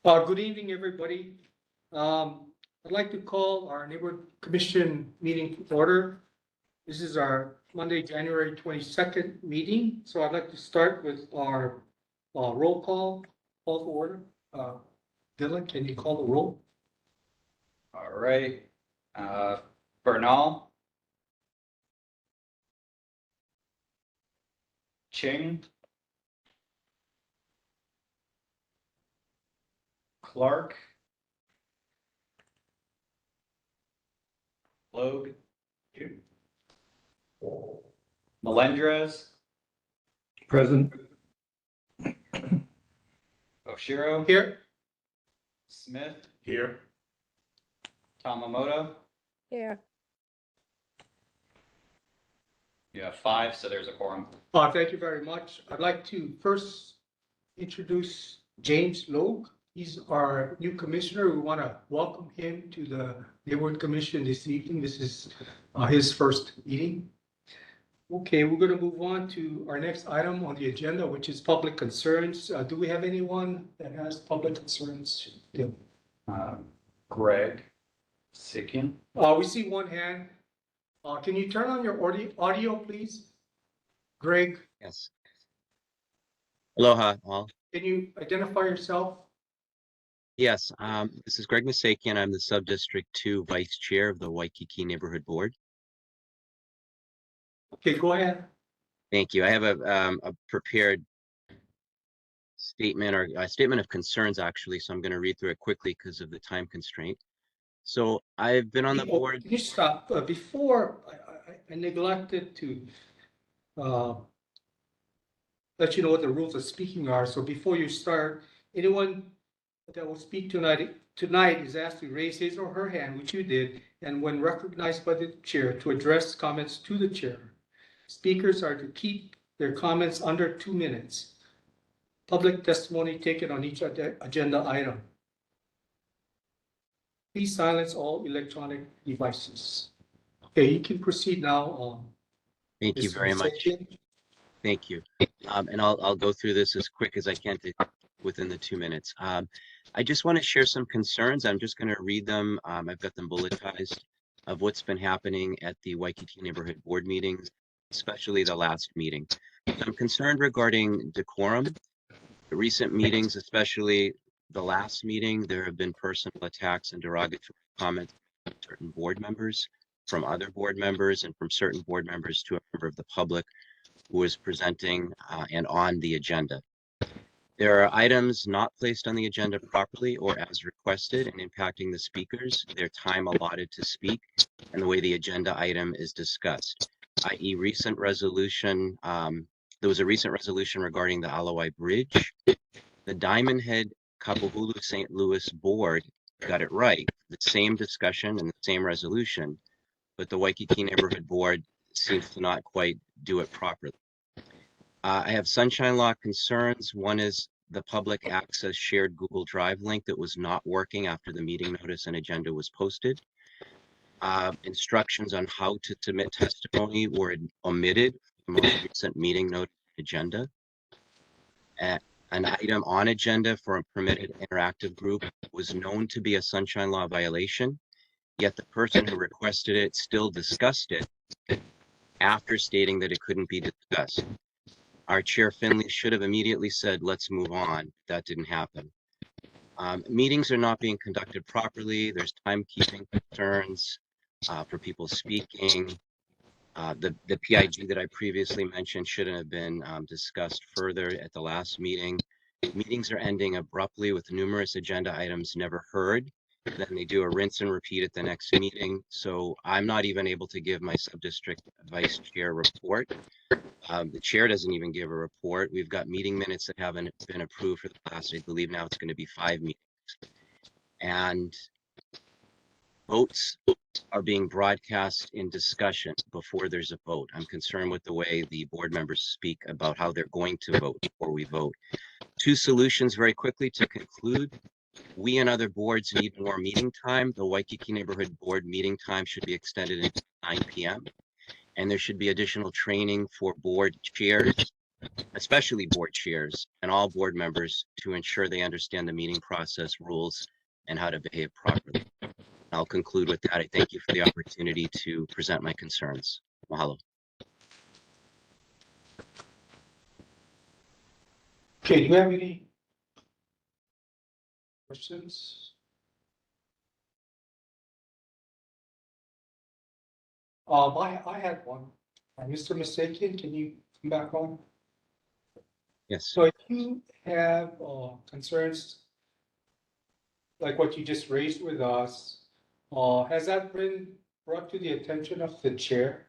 Good evening, everybody. I'd like to call our neighborhood commission meeting to order. This is our Monday, January 22nd meeting. So I'd like to start with our roll call to order. Dylan, can you call the roll? All right. Bernal. Ching. Clark. Logue. Melendrez. Present. Oshiro. Here. Smith. Here. Tamamoto. Here. You have 5, so there's a quorum. Thank you very much. I'd like to first introduce James Logue. He's our new commissioner. We want to welcome him to the neighborhood commission this evening. This is his first meeting. Okay, we're going to move on to our next item on the agenda, which is public concerns. Do we have anyone that has public concerns? Yeah. Greg. Sikian. We see one hand. Can you turn on your audio, please? Greg, Yes. Aloha, all. can you identify yourself? Yes, this is Greg Masakian. I'm the Sub-District 2 Vice Chair of the Waikiki Neighborhood Board. Okay, go ahead. Thank you. I have a prepared statement or a statement of concerns, actually, so I'm going to read through it quickly because of the time constraint. So I've been on the board. Can you stop? Before I neglected to let you know what the rules of speaking are. So before you start, anyone that will speak tonight is asked to raise his or her hand, which you did, and when recognized by the chair, to address comments to the chair. Speakers are to keep their comments under 2 minutes. Public testimony taken on each agenda item. Please silence all electronic devices. Okay, you can proceed now. Thank you Mr. very much. Masakian. Thank you. And I'll go through this as quick as I can within the 2 minutes. I just want to share some concerns. I'm just going to read them. I've got them bulletized of what's been happening at the Waikiki Neighborhood Board meetings, especially the last meeting. I'm concerned regarding decorum. The recent meetings, especially the last meeting, there have been personal attacks and derogatory comments from certain board members, from other board members, and from certain board members to a member of the public who is presenting and on the agenda. There are items not placed on the agenda properly or as requested and impacting the speakers, their time allotted to speak, and the way the agenda item is discussed, i.e. recent resolution. There was a recent resolution regarding the Alawai Bridge. The Diamond Head Kapuhulu St. Louis board got it right, the same discussion and the same resolution, but the Waikiki Neighborhood Board seems to not quite do it properly. I have sunshine law concerns. One is the public access shared Google Drive link that was not working after the meeting notice and agenda was posted. Instructions on how to submit testimony were omitted from the most recent meeting notice agenda. An item on agenda for a permitted interactive group was known to be a sunshine law violation, yet the person who requested it still discussed it after stating that it couldn't be discussed. Our chair Finley should have immediately said, let's move on. That didn't happen. Meetings are not being conducted properly. There's timekeeping concerns for people speaking. The PIG that I previously mentioned shouldn't have been discussed further at the last meeting. Meetings are ending abruptly with numerous agenda items never heard. Then they do a rinse and repeat at the next meeting. So I'm not even able to give my sub-district vice chair report. The chair doesn't even give a report. We've got meeting minutes that haven't been approved for the past, I believe now it's going to be 5 meetings. And votes are being broadcast in discussion before there's a vote. I'm concerned with the way the board members speak about how they're going to vote before we vote. 2 solutions very quickly to conclude. We and other boards need more meeting time. The Waikiki Neighborhood Board meeting time should be extended until 9 p.m. And there should be additional training for board chairs especially board chairs and all board members, to ensure they understand the meeting process rules and how to behave properly. I'll conclude with that. I thank you for the opportunity to present my concerns. Mahalo. Okay, do you have any questions? I had one. Mr. Mistaken, can you come back on? Yes. So if you have concerns like what you just raised with us, has that been brought to the attention of the chair?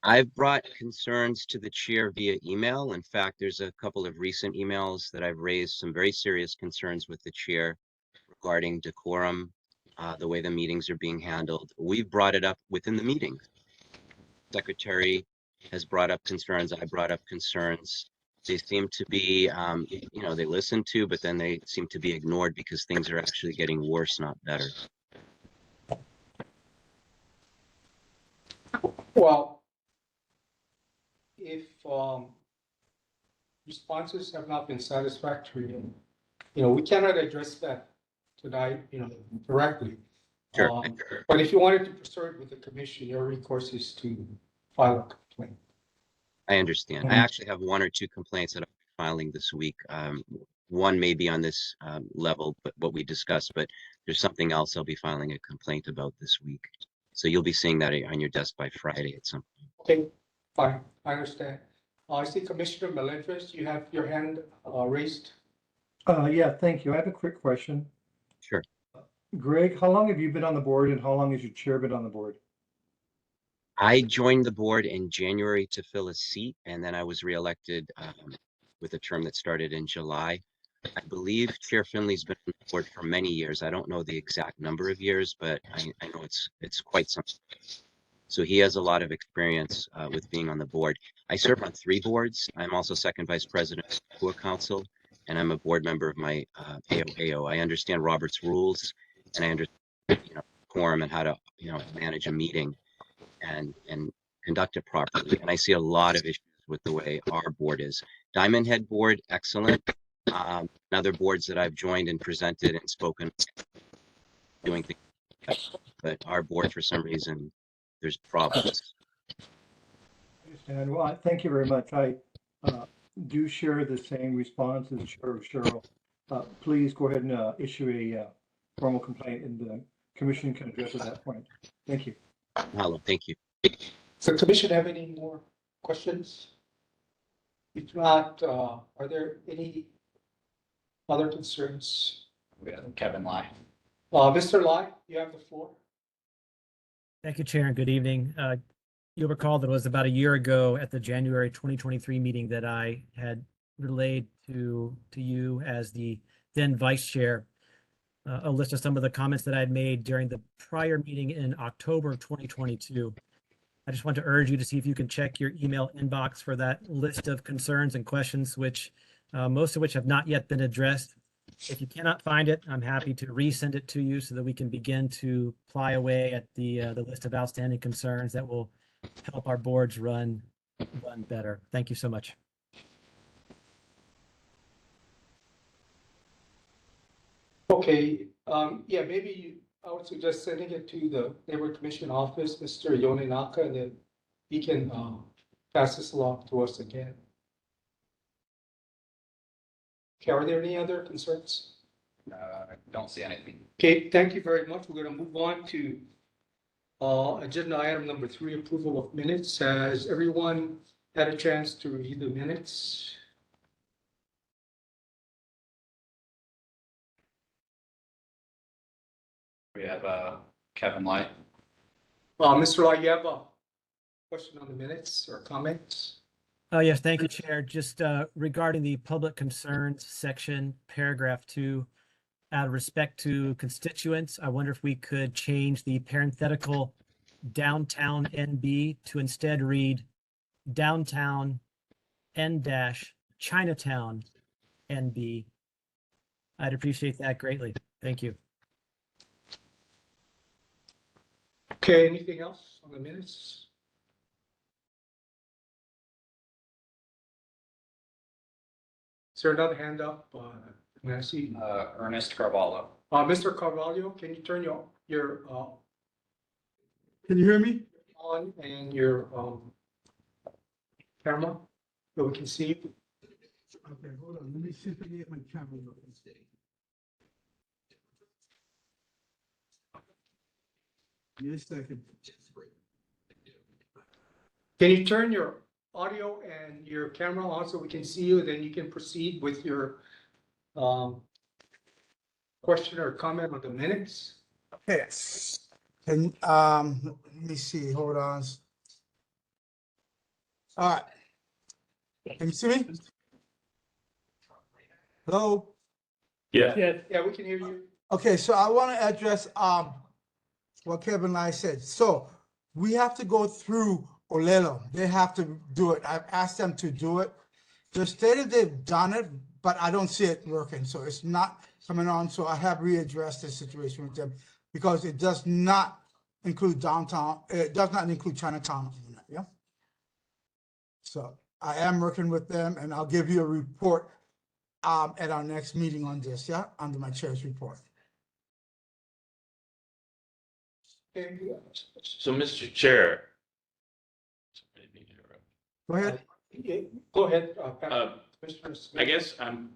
I've brought concerns to the chair via email. In fact, there's a couple of recent emails that I've raised some very serious concerns with the chair regarding decorum, the way the meetings are being handled. We've brought it up within the meeting. Secretary has brought up concerns. I brought up concerns. They seem to be, they listen to, but then they seem to be ignored because things are actually getting worse, not better. Well, if responses have not been satisfactory, we cannot address that tonight, directly. Sure. But if you wanted to proceed with the commission, your recourse is to file a complaint. I understand. I actually have one or two complaints that I'm filing this week. One may be on this level, but what we discussed, but there's something else I'll be filing a complaint about this week. So you'll be seeing that on your desk by Friday at some point. Okay, fine, I understand. I see Commissioner Melendez, you have your hand raised. Yeah, thank you. I have a quick question. Sure. Greg, how long have you been on the board and how long has your chair been on the board? I joined the board in January to fill a seat, and then I was reelected with a term that started in July. I believe Chair Finley's been on the board for many years. I don't know the exact number of years, but I know it's quite some. So he has a lot of experience with being on the board. I serve on 3 boards. I'm also second vice president of the Kua Council, and I'm a board member of my AOAO. I understand Robert's rules, and I understand quorum and how to manage a meeting and conduct it properly. And I see a lot of issues with the way our board is. Diamond Head board, excellent. Other boards that I've joined and presented and spoken, doing things, but our board, for some reason, there's problems. I understand. Well, thank you very much. I do share the same response as Chair Cheryl. Please go ahead and issue a formal complaint and the commission can address at that point. Thank you. Hello, thank you. So commission have any more questions? If not, are there any other concerns? We have Kevin Lai. Mr. Lai, you have the floor. Thank you, Chair, and good evening. You'll recall that it was about a year ago at the January 2023 meeting that I had relayed to you as the then Vice Chair a list of some of the comments that I had made during the prior meeting in October of 2022. I just want to urge you to see if you can check your email inbox for that list of concerns and questions, which most of which have not yet been addressed. If you cannot find it, I'm happy to resend it to you so that we can begin to ply away at the list of outstanding concerns that will help our boards run better. Thank you so much. Okay, yeah, maybe I would suggest sending it to the Neighborhood Commission office, Mr. Yoninaka, and then he can pass this along to us again. Okay, are there any other concerns? I don't see anything. Okay, thank you very much. We're going to move on to agenda item number 3, approval of minutes. Has everyone had a chance to read the minutes? We have Kevin Lai. Mr. Lai, you have a question on the minutes or comments? Yes, thank you, Chair. Just regarding the public concerns section, paragraph 2, out of respect to constituents, I wonder if we could change the parenthetical downtown NB to instead read downtown N-Chinatown NB. I'd appreciate that greatly. Thank you. Okay, anything else on the minutes? Is there another hand up? May I see? Ernest Carvalho. Mr. Carvalho, can you turn can you hear me? On and your, camera, so we can see you. Okay, hold on, let me see if I can get my camera open. Give me a second. Can you turn your audio and your camera on so we can see you, then you can proceed with your, question or comment on the minutes? Yes. And, let me see, hold on. All right. Can you see me? Hello? Yeah, Yeah, we can hear you. Okay, so I want to address, what Kevin and I said. So we have to go through Olelo. They have to do it. I've asked them to do it. They stated they've done it, but I don't see it working. So it's not coming on. So I have readdressed the situation with them because it does not include downtown. It does not include Chinatown. Yeah. So I am working with them and I'll give you a report at our next meeting on this, yeah, under my chair's report. so Mr. Chair. Go ahead. Go ahead, Commissioner Smith. I guess I'm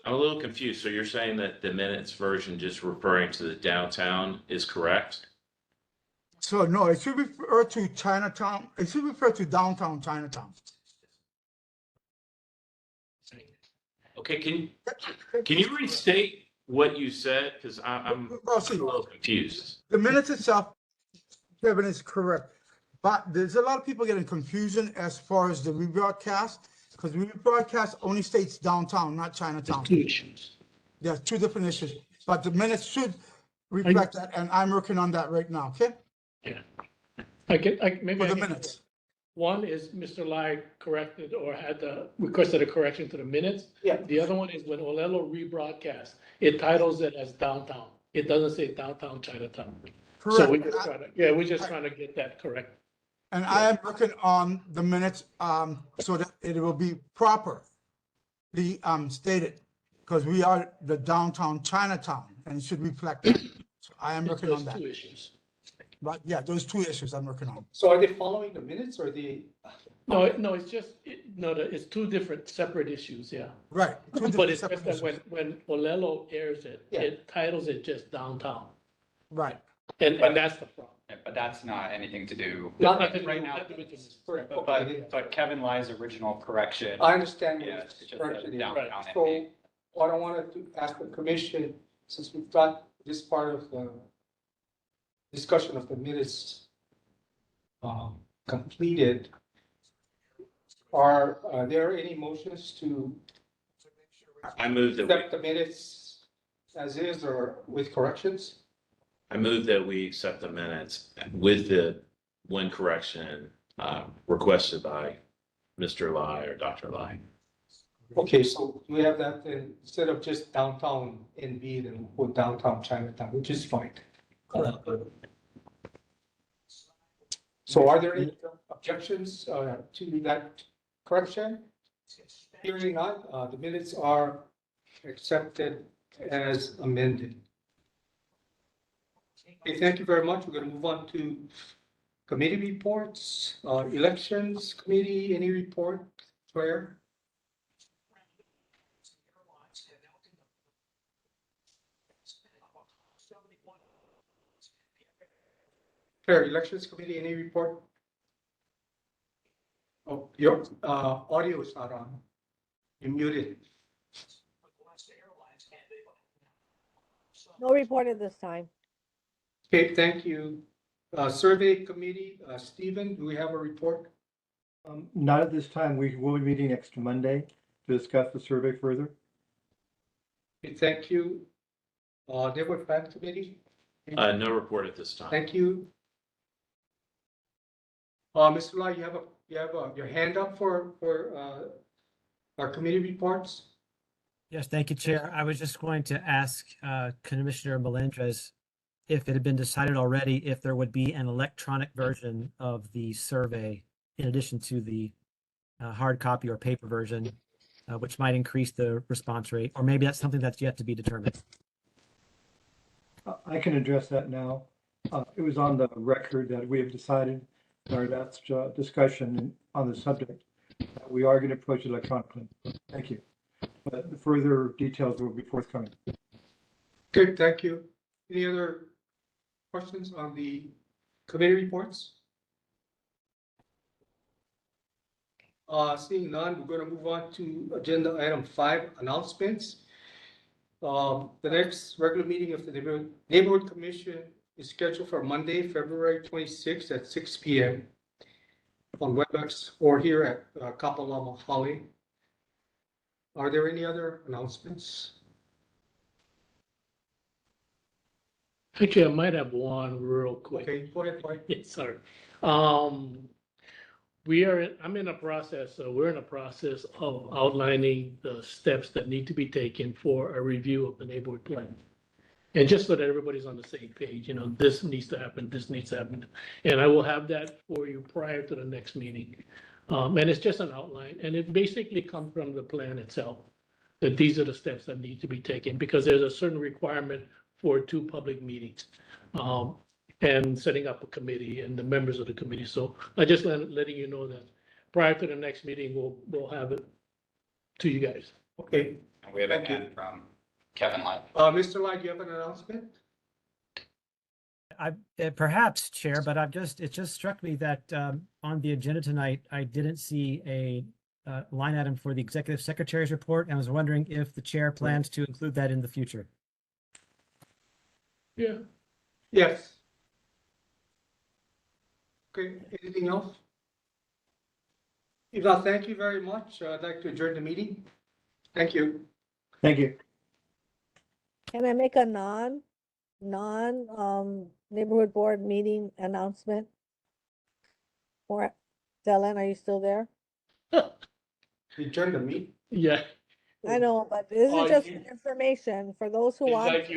a little confused. So you're saying that the minutes version just referring to the downtown is correct? So no, it should refer to Chinatown. It should refer to downtown Chinatown. Okay, can you restate what you said? Because I'm Well, a see, little confused. the minutes itself, Kevin, is correct. But there's a lot of people getting confusion as far as the rebroadcast, because rebroadcast only states downtown, not Chinatown. Two issues. There's two different issues, but the minutes should reflect that, and I'm working on that right now, okay? Maybe For I the can- minutes. One is Mr. Lai corrected or requested a correction to the minutes. Yeah. The other one is when Olelo rebroadcast, it titles it as downtown. It doesn't say downtown Chinatown. So we're Correct. just trying to get that correct. And I am working on the minutes, so that it will be proper, stated, because we are the downtown Chinatown, and it should reflect that. So I am working on Those that. two issues. But yeah, those two issues I'm working on. So are they following the minutes or the? No, it's just, it's two different separate issues, yeah. Right. Two But different it's just separate that issues. when Olelo airs it, Yeah. it titles it just downtown. Right. And that's the problem. But that's not anything to do. Not Nothing right now. nothing with this. But Kevin Lai's original correction. I understand. what Yeah, his it's just correction is. downtown. So what I wanted to ask the commission, since we've got this part of the discussion of the minutes completed, are there any motions to I move that we, accept the minutes as is or with corrections? I move that we accept the minutes with the one correction requested by Mr. Lai or Dr. Lai. Okay, so we have that, then instead of just downtown NB, then we'll put downtown Chinatown, which is fine. So are there any objections to that correction? Hearing none, the minutes are accepted as amended. Okay, thank you very much. We're going to move on to committee reports, elections committee, any report, Claire? Claire, elections committee, any report? Oh, your audio is not on. You're muted. No report at this time. Okay, thank you. Survey committee, Stephen, do we have a report? Not at this time. We will be meeting next Monday to discuss the survey further. Okay, thank you. Neighborhood Plan Committee, No report at this time. thank you. Mr. Lai, you have your hand up for our committee reports? Yes, thank you, Chair. I was just going to ask Commissioner Melendez if it had been decided already if there would be an electronic version of the survey in addition to the hard copy or paper version which might increase the response rate, or maybe that's something that's yet to be determined. I can address that now. It was on the record that we have decided in our last discussion on the subject that we are going to approach electronically. Thank you. But the further details will be forthcoming. Good, thank you. Any other questions on the committee reports? Seeing none, we're going to move on to agenda item 5, announcements. The next regular meeting of the Neighborhood Commission is scheduled for Monday, February 26th at 6 p.m. on WebEx or here at Kapalama Holly. Are there any other announcements? Actually, I might have one real quick. Okay, go ahead, Mike. Yes, sorry. I'm in a process, we're in a process of outlining the steps that need to be taken for a review of the neighborhood plan. And just so that everybody's on the same page, you know, this needs to happen, this needs to happen. And I will have that for you prior to the next meeting. And it's just an outline, and it basically comes from the plan itself, that these are the steps that need to be taken, because there's a certain requirement for 2 public meetings. And setting up a committee and the members of the committee. So I just letting you know that prior to the next meeting, we'll have it to you guys. Okay, And we have a Thank you. hand from Kevin Lai. Mr. Lai, do you have an announcement? Perhaps, Chair, but it just struck me that on the agenda tonight, I didn't see a line item for the Executive Secretary's report. And I was wondering if the chair plans to include that in the future. Yeah. Yes. Okay, anything else? If not, thank you very much. I'd like to adjourn the meeting. Thank you. Thank you. Can I make a neighborhood board meeting announcement? Or, Dylan, are you still there? Adjourn the meeting. Yeah. I know, but this Oh, is just you- information for those who It's want. like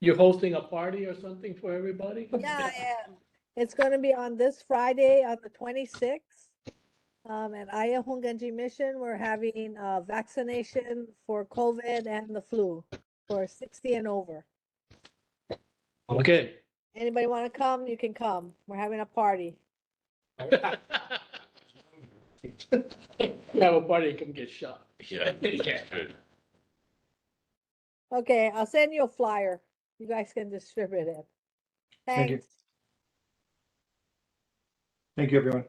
you're hosting a party or something for everybody? Yeah, I am. It's gonna be on this Friday, on the 26th. At Ayahunganji Mission, we're having vaccination for COVID and the flu for 60 and over. Okay. Anybody wanna come, you can come. We're having a party. You have a party, come get shot. Yeah. Okay, I'll send you a flyer. You guys can distribute it. Thank you. Thanks. Thank you, everyone.